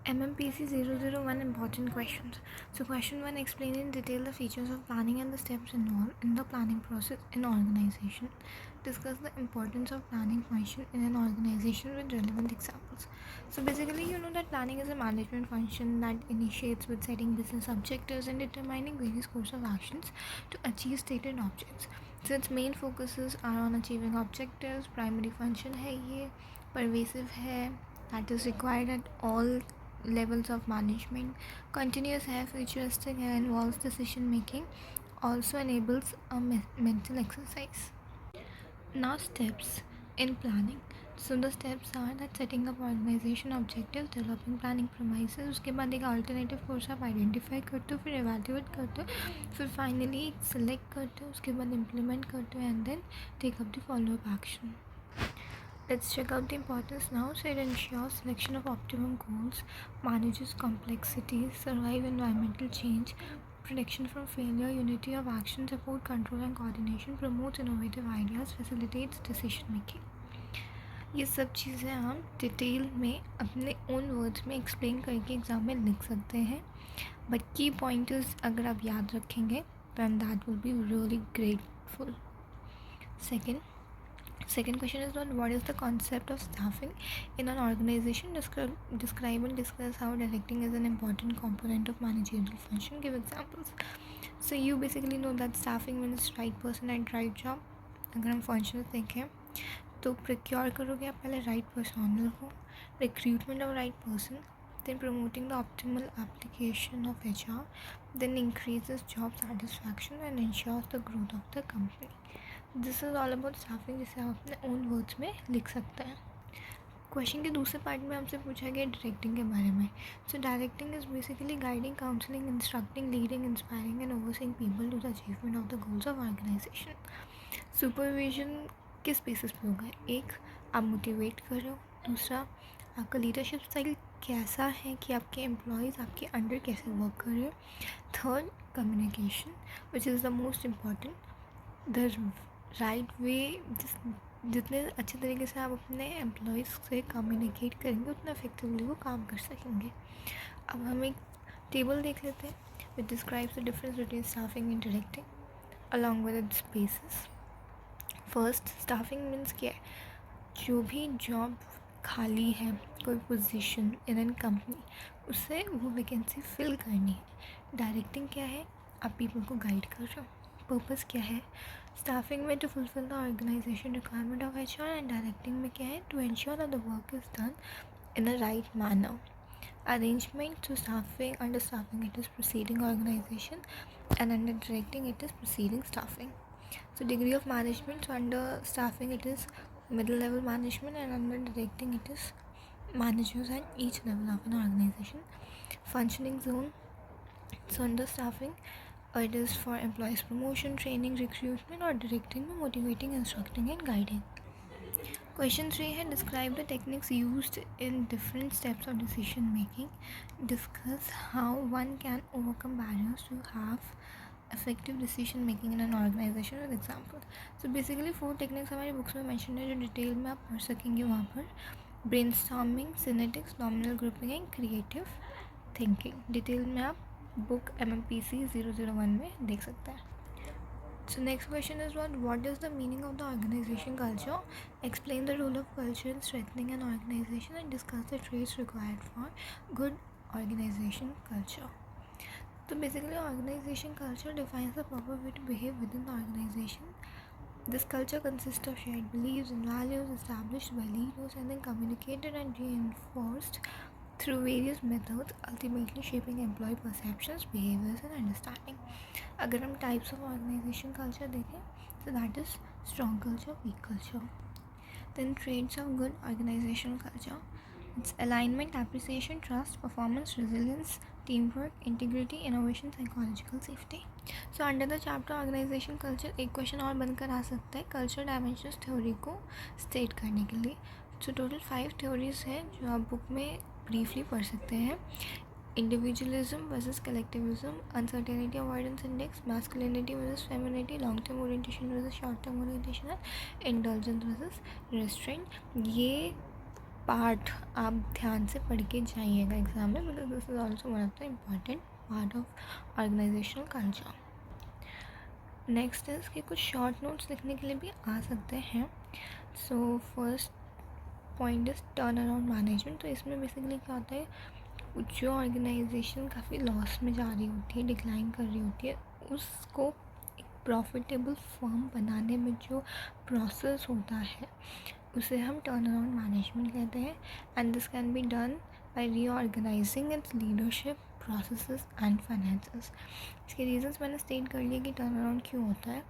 MMPC 001 important questions. So question 1, explain in detail the features of planning and the steps involved in the planning process in organization. Discuss the importance of planning function in an organization with relevant examples. So basically, you know that planning is a management function that initiates with setting business objectives and determining various course of actions to achieve stated objects. So its main focuses are on achieving objectives. Primary function है ये, pervasive है, that is required at all levels of management, continuous है, futuristic है, involves decision making, also enables a mental exercise. Now steps in planning. So the steps are that setting up organization objectives, developing planning premises, उसके बाद एक alternative course आप identify करते हो, फिर evaluate करते हो, फिर finally select करते हो, उसके बाद implement करते हो and then take up the follow up action. Let's check out the importance now. So it ensures selection of optimum goals, manages complexity, survive environmental change, protection from failure, unity of action, support control and coordination, promotes innovative ideas, facilitates decision making. ये सब चीज़ें हम detail में अपने own words में explain करके exam में लिख सकते हैं, बट की पॉइंटर्स अगर आप याद रखेंगे then that will be really grateful. Second question is on what is the concept of staffing in an organization. Describe and discuss how directing is an important component of managerial function. Give examples. So you basically know that staffing means right person at right job. अगर हम functions देखें तो procure करोगे आप पहले right personnel को, recruitment of right person, then promoting the optimal application of HR, then increases job satisfaction and ensures the growth of the company. This is all about staffing, जिसे आप अपने own words में लिख सकते हैं. Question के दूसरे पार्ट में आपसे पूछा गया डायरेक्टिंग के बारे में. So directing is basically guiding, counselling, instructing, leading, inspiring and overseeing people to the achievement of the goals of organisation. Supervision किस बेसिस पे होगा? एक, आप मोटिवेट कर रहे हो. दूसरा, आपका लीडरशिप स्टाइल कैसा है कि आपके एम्प्लॉयज़ आपके अंडर कैसे वर्क कर रहे हैं. Third, communication which is the most important. The right way, जितने अच्छे तरीके से आप अपने एम्प्लॉयज़ से कम्युनिकेट करेंगे उतना इफेक्टिवली वो काम कर सकेंगे. अब हम एक टेबल देख लेते हैं which describes the difference between staffing and directing along with its basis. First, staffing means क्या है? जो भी जॉब खाली है, कोई पोजीशन इन एन कंपनी, उससे वो वैकेंसी फिल करनी है. डायरेक्टिंग क्या है? आप पीपल को गाइड कर रहे हो. पर्पस क्या है? स्टाफिंग में to fulfil the organisation requirement of HR, and directing में क्या है? To ensure that the work is done in a right manner. Arrangement to staffing, under staffing it is preceding organization, and under directing it is preceding staffing. So degree of management, so under staffing it is middle level management, and under directing it is managers at each level of an organization. Functioning zone, so under staffing it is for employees promotion, training, recruitment, or directing, motivating, instructing and guiding. Question 3 है, describe the techniques used in different steps of decision making. Discuss how one can overcome barriers to have effective decision making in an organization with examples. So basically 4 techniques हमारी books में mention है जो detail में आप पढ़ सकेंगे वहाँ पर. Brainstorming, synectics, nominal grouping and creative thinking. Detail में आप बुक MMPC 001 में देख सकते हैं. So next question is what is the meaning of the organization culture? Explain the role of culture in strengthening an organization and discuss the traits required for good organization culture. So basically organization culture defines the proper way to behave within the organization. This culture consists of shared beliefs and values established by leaders and then communicated and reinforced through various methods, ultimately shaping employee perceptions, behaviors and understanding. अगर हम types of organization culture देखें, so that is strong culture, weak culture. Then traits of good organizational culture. It's alignment, appreciation, trust, performance, resilience, teamwork, integrity, innovation, psychological safety. So under the chapter organization culture एक question और बनकर आ सकता है culture dimensions theory को state करने के लिए. So total 5 theories हैं जो आप बुक में ब्रीफली पढ़ सकते हैं. Individualism versus collectivism, uncertainty avoidance index, masculinity versus femininity, long term orientation versus short term orientation, indulgence versus restraint. ये पार्ट आप ध्यान से पढ़ के जाइएगा एग्ज़ाम में, because this is also one of the important part of organisational culture. Next is कि कुछ शॉर्ट नोट्स लिखने के लिए भी आ सकते हैं। So first point is turn around management. तो इसमें बेसिकली क्या होता है, जो ऑर्गेनाइजेशन काफ़ी लॉस में जा रही होती है, डिक्लाइन कर रही होती है, उसको एक प्रॉफिटेबल फर्म बनाने में जो प्रोसेस होता है उसे हम टर्न अराउंड मैनेजमेंट कहते हैं। And this can be done by reorganising it's leadership, processes and finances. इसके रीजंस मैंने स्टेट कर लिए कि टर्न अराउंड क्यों होता है।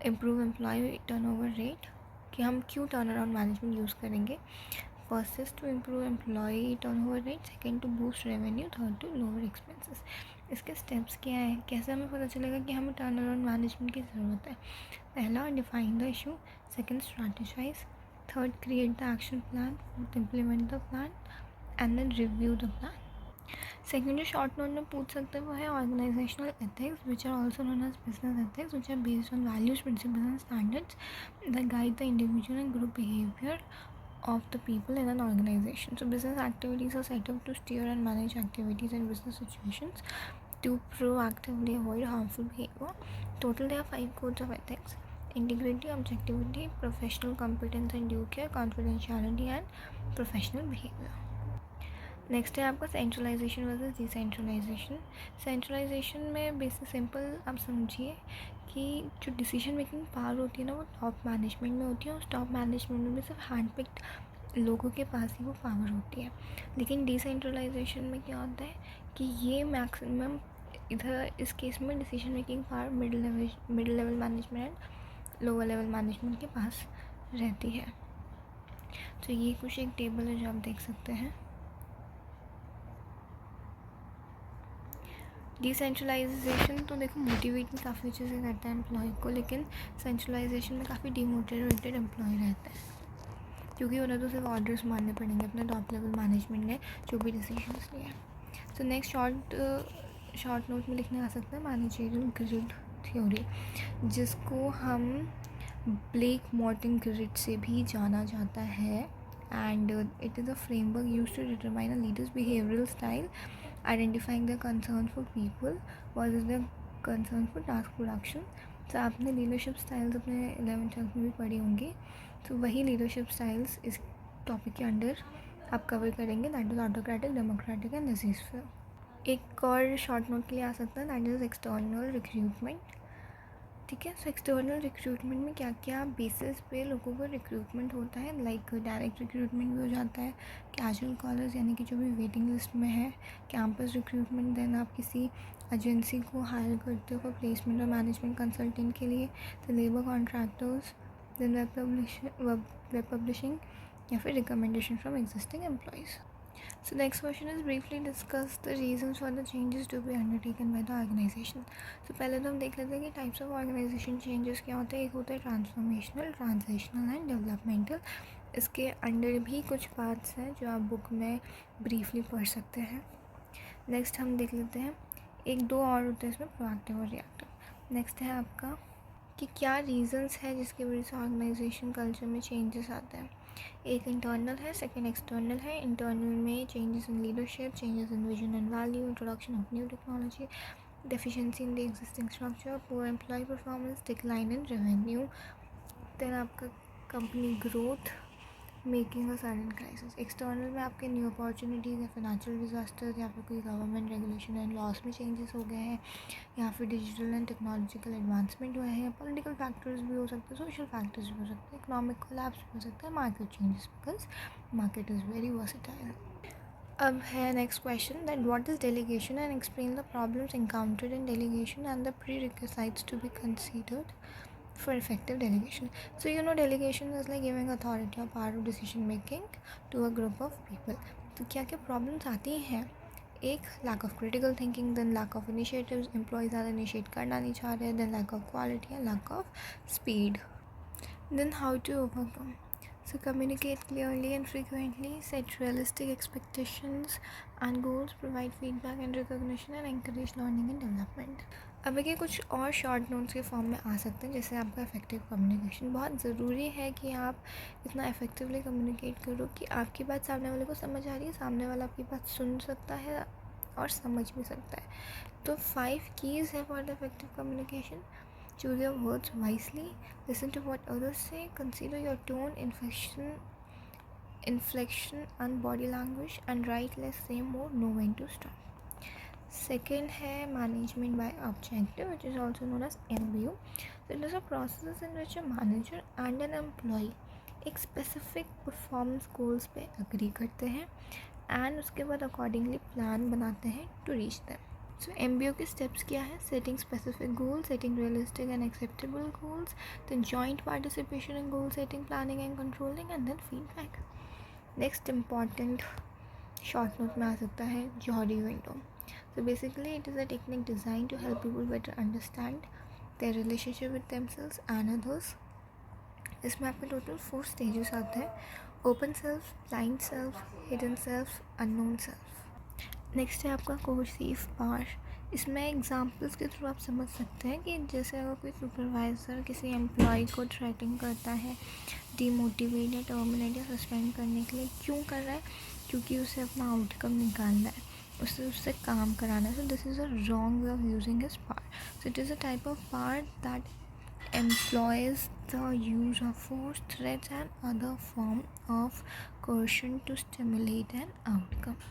इम्प्रूव एम्प्लॉय टर्नओवर रेट, कि हम क्यों टर्न अराउंड मैनेजमेंट यूज़ करेंगे। First is to improve employee turnover rate, second to boost revenue, third to lower expenses. इसके स्टेप्स क्या है, कैसे हमें पता चलेगा कि हमें टर्न अराउंड मैनेजमेंट की ज़रूरत है। पहला, define the issue, second, strategise, third, create the action plan, fourth, implement the plan and then review the plan. Second जो शॉर्ट नोट में पूछ सकते हैं वो है organisational ethics, which are also known as business ethics, which are based on values, principles and standards that guide the individual and group behavior of the people in an organization. So business activities are set up to steer and manage activities in business situations to proactively avoid harmful behavior. Total there are 5 codes of ethics: integrity, objectivity, professional competence and due care, confidentiality and professional behavior. Next है आपका centralisation versus decentralisation. Centralisation में basic simple आप समझिए कि जो decision making power होती है ना, वो टॉप मैनेजमेंट में होती है, और टॉप मैनेजमेंट में भी सिर्फ हैंड पिक्ड लोगों के पास ही वो पावर होती है। लेकिन डिसेंट्रलाइजेशन में क्या होता है कि ये मैक्सिमम इधर इस केस में decision making power middle level management and lower level management के पास रहती है। तो ये कुछ एक टेबल है जो आप देख सकते हैं। डिसेंट्रलाइजेशन तो देखो मोटिवेट भी काफ़ी अच्छे से करता है एम्प्लॉय को, लेकिन सेंट्रलाइजेशन में काफ़ी डिमोटिवेटेड एम्प्लॉय रहता है, क्योंकि उन्हें तो सिर्फ ऑर्डर्स मानने पड़ेंगे अपने टॉप लेवल मैनेजमेंट ने जो भी डिसीजंस लिए हैं। सो नेक्स्ट शॉर्ट नोट में लिखने आ सकता है मैनेजरियल ग्रिड थ्योरी, जिसको हम ब्लेक मॉर्टन ग्रिड से भी जाना जाता है। And it is a framework used to determine a leader's behavioural style, identifying the concern for people versus the concern for task production. तो आपने लीडरशिप स्टाइल्स अपने 11th-12th में भी पढ़ी होंगी, तो वही लीडरशिप स्टाइल्स इस टॉपिक के अंडर आप कवर करेंगे, that is autocratic, democratic and lazy-fair. एक और शॉर्ट नोट के लिए आ सकता है, दैट इज़ एक्सटर्नल रिक्रूटमेंट। ठीक है, सो एक्सटर्नल रिक्रूटमेंट में क्या क्या बेसिस पे लोगों का रिक्रूटमेंट होता है, लाइक डायरेक्ट रिक्रूटमेंट भी हो जाता है, कैजुअल कॉलर्स यानी कि जो भी वेटिंग लिस्ट में है, कैंपस रिक्रूटमेंट, देन आप किसी एजेंसी को हायर करते हो फॉर प्लेसमेंट और मैनेजमेंट कंसल्टेंट के लिए, तो labour contractors, then web publishing या फिर recommendation from existing employees. So next question is briefly discuss the reasons for the changes to be undertaken by the organization. So पहले तो हम देख लेते हैं कि टाइप्स ऑफ ऑर्गेनाइजेशन चेंजेस क्या होते हैं। एक होता है ट्रांसफॉर्मेशनल, ट्रांजिशनल एंड डेवलपमेंटल। इसके अंडर भी कुछ पार्ट्स हैं जो आप बुक में ब्रीफली पढ़ सकते हैं। नेक्स्ट हम देख लेते हैं, एक दो और होते हैं इसमें, प्रोएक्टिव और रिएक्टिव। नेक्स्ट है आपका कि क्या रीजंस है जिसकी वजह से ऑर्गेनाइजेशन कल्चर में चेंजेस आते हैं। एक इंटरनल है, सेकंड एक्सटर्नल है। इंटरनल में changes in leadership, changes in vision and value, introduction of new technology, deficiency in the existing structure, poor employ performance, decline in revenue, then आपका company growth, making a sudden crisis. External में आपके new opportunities या फिर natural disasters या फिर कोई government regulation and loss में changes हो गए हैं, या फिर डिजिटल एंड टेक्नोलॉजिकल एडवांसमेंट हुए हैं, पॉलिटिकल फैक्टर्स भी हो सकते हैं, सोशल फैक्टर्स भी हो सकते हैं, इकोनॉमिक कोलैप्स भी हो सकता है, market changes, because market is very versatile. अब है next question, that what is delegation and explain the problems encountered in delegation and the prerequisites to be considered for effective delegation. So delegation is like giving authority or power of decision making to a group of people. तो क्या क्या problems आती हैं, एक lack of critical thinking, then lack of initiatives, employees ज़्यादा initiate करना नहीं चाह रहे, then lack of quality and lack of speed. Then how to overcome, so communicate clearly and frequently, set realistic expectations and goals, provide feedback and recognition, and encourage learning and development. अब ये कुछ और short notes के form में आ सकते हैं, जैसे आपका इफेक्टिव कम्युनिकेशन। बहुत ज़रूरी है कि आप इतना इफेक्टिवली कम्युनिकेट करो कि आपकी बात सामने वाले को समझ आ रही है, सामने वाला आपकी बात सुन सकता है और समझ भी सकता है। तो 5 कीज़ है for the effective communication. Choose your words wisely, listen to what others say, consider your tone, inflection and body language, and write less, say more, know when to stop. Second है management by objective, which is also known as MBO. So it is a process in which a manager and an employee एक specific performance goals पे agree करते हैं and उसके बाद accordingly plan बनाते हैं to reach them. So MBO के steps क्या है? Setting specific goals, setting realistic and acceptable goals, then joint participation in goal setting, planning and controlling, and then feedback. Next important short note में आ सकता है Jordi window. So basically it is a technique designed to help people better understand their relationship with themselves and others. इसमें आपके total 4 stages आते हैं: open self, blind self, hidden self, unknown self. Next है आपका coercive पार. इसमें examples के through आप समझ सकते हैं कि जैसे अगर कोई सुपरवाइज़र किसी एम्प्लॉय को थ्रेटन करता है, डीमोटिवेट या टर्मिनेट या सस्पेंड करने के लिए, क्यों कर रहा है? क्योंकि उसे अपना आउटकम निकालना है, उससे काम कराना है. So this is a wrong way of using his power. So it is a type of power that employs the use of force, threats and other form of coercion to stimulate an outcome.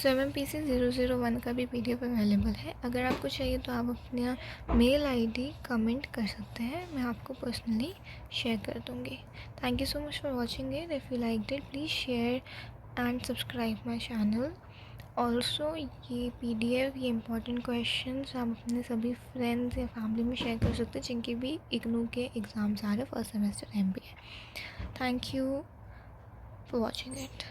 So MMPC 001 का भी PDF available है. अगर आपको चाहिए तो आप अपना mail ID comment कर सकते हैं, मैं आपको पर्सनली शेयर कर दूँगी. Thank you so much for watching it. If you like it please share and subscribe my channel. Also ये PDF, ये इंपॉर्टेंट क्वेश्चंस आप अपने सभी फ्रेंड्स या फैमिली में शेयर कर सकते हैं जिनके भी IGNOU के एग्ज़ाम्स आ रहे हैं first semester MBA. Thank you for watching it.